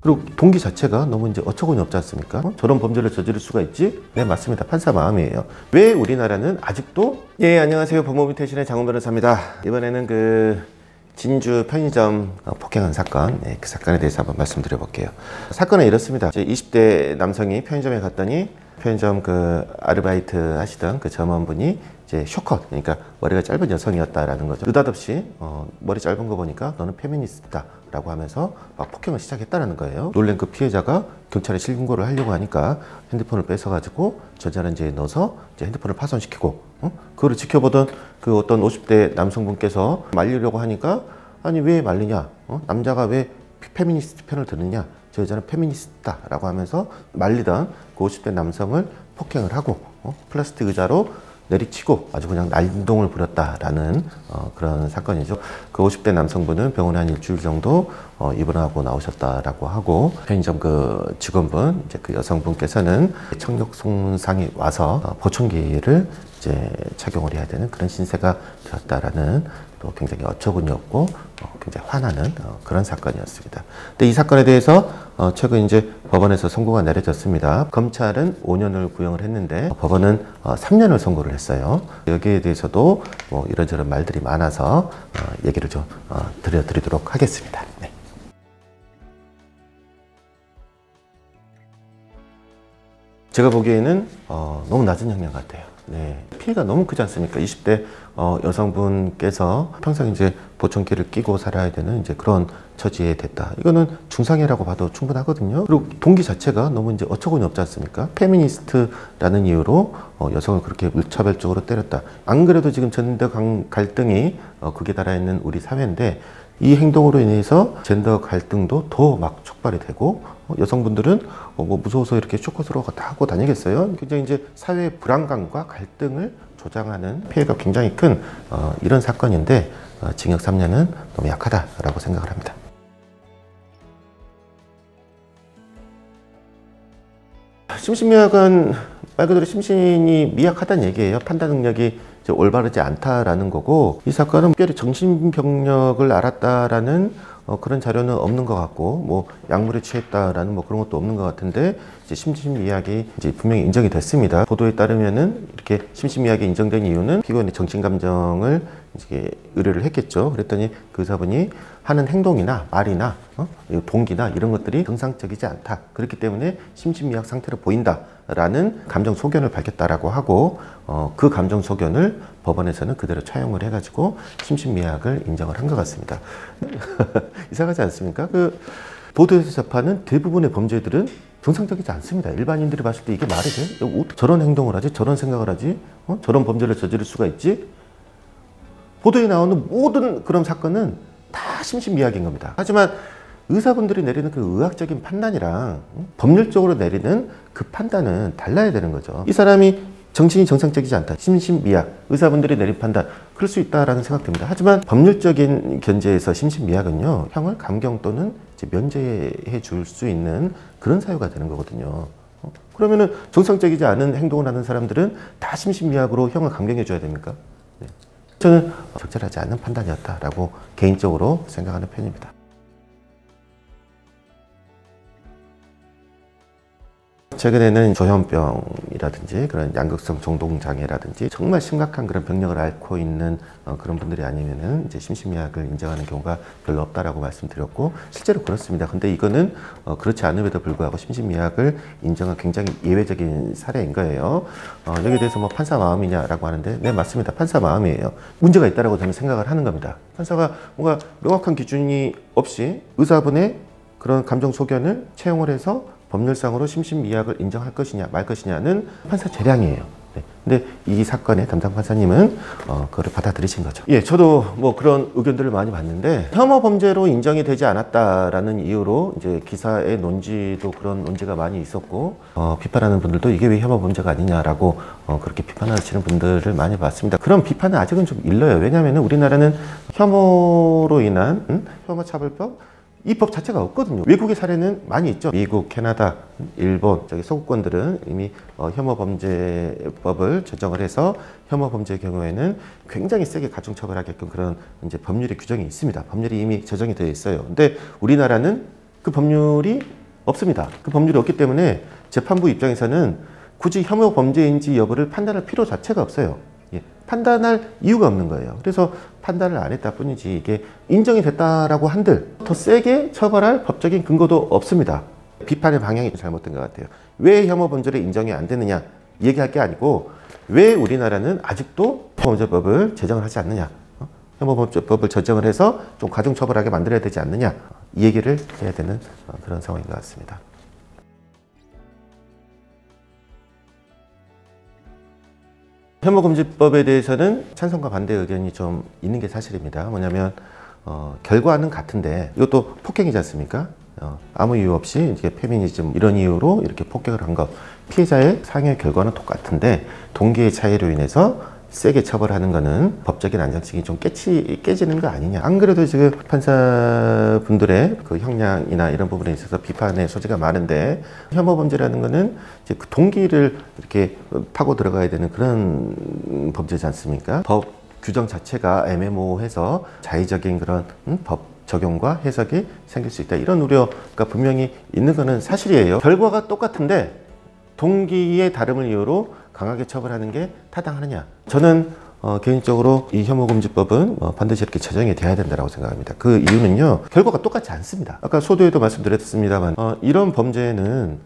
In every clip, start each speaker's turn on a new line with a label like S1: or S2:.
S1: 그리고 동기 자체가 너무 이제 어처구니 없지 않습니까? 저런 범죄를 저지를 수가 있지? 네, 맞습니다. 판사 마음이에요. 왜 우리나라는 아직도? 예, 안녕하세요. 법무부 퇴신의 장훈 변호사입니다. 이번에는 진주 편의점 폭행한 사건, 그 사건에 대해서 한번 말씀드려볼게요. 사건은 이렇습니다. 20대 남성이 편의점에 갔더니 편의점 아르바이트 하시던 점원분이 이제 쇼컷, 그러니까 머리가 짧은 여성이었다라는 거죠. 느닷없이 머리 짧은 거 보니까 너는 페미니스트다 라고 하면서 막 폭행을 시작했다는 거예요. 놀란 그 피해자가 경찰에 실신고를 하려고 하니까 핸드폰을 뺏어가지고 전자레인지에 넣어서 이제 핸드폰을 파손시키고 그거를 지켜보던 어떤 50대 남성분께서 말리려고 하니까 아니 왜 말리냐, 남자가 왜 페미니스트 편을 드느냐, 저 여자는 페미니스트다 라고 하면서 말리던 그 50대 남성을 폭행을 하고 플라스틱 의자로 내리치고 아주 그냥 난동을 부렸다라는 그런 사건이죠. 그 50대 남성분은 병원에 한 일주일 정도 입원하고 나오셨다라고 하고, 편의점 직원분, 이제 여성분께서는 청력 손상이 와서 보청기를 이제 착용을 해야 되는 그런 신세가 되었다라는, 또 굉장히 어처구니 없고 굉장히 화나는 그런 사건이었습니다. 근데 이 사건에 대해서 최근 이제 법원에서 선고가 내려졌습니다. 검찰은 5년을 구형을 했는데 법원은 3년을 선고를 했어요. 여기에 대해서도 뭐 이런저런 말들이 많아서 얘기를 좀 드려드리도록 하겠습니다. 네. 제가 보기에는 너무 낮은 형량 같아요. 네. 피해가 너무 크지 않습니까? 20대 여성분께서 평생 이제 보청기를 끼고 살아야 되는 이제 그런 처지에 됐다. 이거는 중상해라고 봐도 충분하거든요. 그리고 동기 자체가 너무 이제 어처구니 없지 않습니까? 페미니스트라는 이유로 여성을 그렇게 무차별적으로 때렸다. 안 그래도 지금 젠더 갈등이 극에 달하 있는 우리 사회인데, 이 행동으로 인해서 젠더 갈등도 더 막 촉발이 되고, 여성분들은 뭐 무서워서 이렇게 쇼컷으로 하고 다니겠어요? 굉장히 이제 사회의 불안감과 갈등을 조장하는 피해가 굉장히 큰 이런 사건인데, 징역 3년은 너무 약하다라고 생각을 합니다. 심신미약은 말 그대로 심신이 미약하다는 얘기예요. 판단 능력이 올바르지 않다라는 거고, 이 사건은 특별히 정신병력을 앓았다라는 그런 자료는 없는 것 같고, 뭐 약물에 취했다라는 뭐 그런 것도 없는 것 같은데, 이제 심신미약이 이제 분명히 인정이 됐습니다. 보도에 따르면은 이렇게 심신미약이 인정된 이유는 피고인의 정신감정을 이제 의뢰를 했겠죠. 그랬더니 그 의사분이 하는 행동이나 말이나 동기나 이런 것들이 정상적이지 않다. 그렇기 때문에 심신미약 상태로 보인다라는 감정 소견을 밝혔다라고 하고, 그 감정 소견을 법원에서는 그대로 차용을 해가지고 심신미약을 인정을 한 것 같습니다. 이상하지 않습니까? 보도에서 접하는 대부분의 범죄들은 정상적이지 않습니다. 일반인들이 봤을 때 이게 말이 돼? 어떻게 저런 행동을 하지? 저런 생각을 하지? 저런 범죄를 저지를 수가 있지? 보도에 나오는 모든 그런 사건은 다 심신미약인 겁니다. 하지만 의사분들이 내리는 그 의학적인 판단이랑 법률적으로 내리는 그 판단은 달라야 되는 거죠. 이 사람이 정신이 정상적이지 않다, 심신미약, 의사분들이 내린 판단, 그럴 수 있다라는 생각됩니다. 하지만 법률적인 견제에서 심신미약은요, 형을 감경 또는 이제 면제해 줄 수 있는 그런 사유가 되는 거거든요. 그러면은 정상적이지 않은 행동을 하는 사람들은 다 심신미약으로 형을 감경해 줘야 됩니까? 네. 저는 적절하지 않은 판단이었다라고 개인적으로 생각하는 편입니다. 최근에는 조현병이라든지 그런 양극성 정동장애라든지 정말 심각한 그런 병력을 앓고 있는 그런 분들이 아니면은 이제 심신미약을 인정하는 경우가 별로 없다라고 말씀드렸고, 실제로 그렇습니다. 근데 이거는 그렇지 않음에도 불구하고 심신미약을 인정한 굉장히 예외적인 사례인 거예요. 여기에 대해서 뭐 판사 마음이냐라고 하는데, 네, 맞습니다. 판사 마음이에요. 문제가 있다라고 저는 생각을 하는 겁니다. 판사가 뭔가 명확한 기준이 없이 의사분의 그런 감정 소견을 채용을 해서 법률상으로 심신미약을 인정할 것이냐 말 것이냐는 판사 재량이에요. 네. 근데 이 사건의 담당 판사님은 그거를 받아들이신 거죠. 예, 저도 뭐 그런 의견들을 많이 봤는데, 혐오 범죄로 인정이 되지 않았다라는 이유로 이제 기사의 논지도 그런 논지가 많이 있었고, 비판하는 분들도 이게 왜 혐오 범죄가 아니냐라고 그렇게 비판하시는 분들을 많이 봤습니다. 그런 비판은 아직은 좀 일러요. 왜냐하면 우리나라는 혐오로 인한 혐오차별법, 이 법 자체가 없거든요. 외국의 사례는 많이 있죠. 미국, 캐나다, 일본, 서구권들은 이미 혐오범죄법을 제정을 해서 혐오범죄의 경우에는 굉장히 세게 가중처벌하게끔 그런 이제 법률의 규정이 있습니다. 법률이 이미 제정이 되어 있어요. 근데 우리나라는 그 그 법률이 없습니다. 그 법률이 없기 때문에 재판부 입장에서는 굳이 혐오 범죄인지 여부를 판단할 필요 자체가 없어요. 예, 판단할 이유가 없는 거예요. 그래서 판단을 안 했다 뿐이지 이게 인정이 됐다라고 한들 더 세게 처벌할 법적인 근거도 없습니다. 비판의 방향이 잘못된 것 같아요. 왜 혐오 범죄를 인정이 안 되느냐 얘기할 게 아니고 왜 우리나라는 아직도 혐오범죄법을 제정을 하지 않느냐, 혐오범죄법을 제정을 해서 좀 가중처벌하게 만들어야 되지 않느냐, 이 얘기를 해야 되는 그런 상황인 것 같습니다. 혐오금지법에 대해서는 찬성과 반대 의견이 좀 있는 게 사실입니다. 뭐냐면 결과는 같은데 이것도 폭행이지 않습니까? 아무 이유 없이 이제 페미니즘 이런 이유로 이렇게 폭행을 한 것, 피해자의 상해 결과는 똑같은데 동기의 차이로 인해서 세게 처벌하는 거는 법적인 안정성이 좀 깨지는 거 아니냐. 안 그래도 지금 판사분들의 그 형량이나 이런 부분에 있어서 비판의 소지가 많은데 혐오 범죄라는 거는 이제 그 동기를 이렇게 파고 들어가야 되는 그런 범죄지 않습니까? 법 규정 자체가 애매모호해서 자의적인 그런 법 적용과 해석이 생길 수 있다. 이런 우려가 분명히 있는 것은 사실이에요. 결과가 똑같은데 동기의 다름을 이유로 강하게 처벌하는 게 타당하느냐. 저는 개인적으로 이 혐오금지법은 반드시 이렇게 제정이 돼야 된다고 생각합니다. 그 이유는요, 결과가 똑같지 않습니다. 아까 소도에도 말씀드렸습니다만 이런 범죄는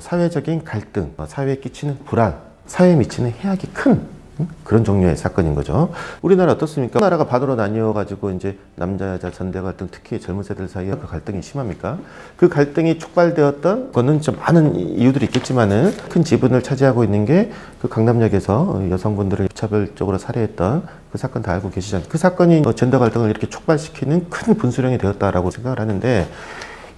S1: 사회적인 갈등, 사회에 끼치는 불안, 사회에 미치는 해악이 큰 그런 종류의 사건인 거죠. 우리나라 어떻습니까? 나라가 반으로 나뉘어가지고 이제 남자, 여자 전대 갈등, 특히 젊은 세대들 사이에 그 갈등이 심합니까? 그 갈등이 촉발되었던 거는 좀 많은 이유들이 있겠지만은 큰 지분을 차지하고 있는 게 그 강남역에서 여성분들을 차별적으로 살해했던 그 사건 다 알고 계시잖아요. 그 사건이 젠더 갈등을 이렇게 촉발시키는 큰 분수령이 되었다라고 생각을 하는데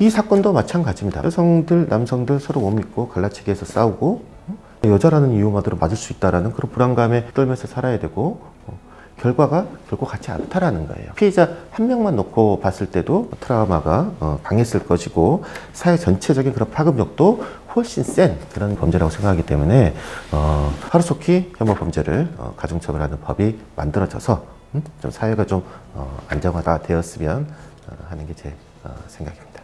S1: 이 사건도 마찬가지입니다. 여성들, 남성들 서로 못 믿고 갈라치기해서 싸우고 여자라는 이유만으로 맞을 수 있다는 그런 불안감에 떨면서 살아야 되고 결과가 결코 같지 않다라는 거예요. 피해자 한 명만 놓고 봤을 때도 트라우마가 강했을 것이고 사회 전체적인 그런 파급력도 훨씬 센 그런 범죄라고 생각하기 때문에 하루속히 혐오 범죄를 가중처벌하는 법이 만들어져서 좀 사회가 좀 안정화가 되었으면 하는 게 제 생각입니다.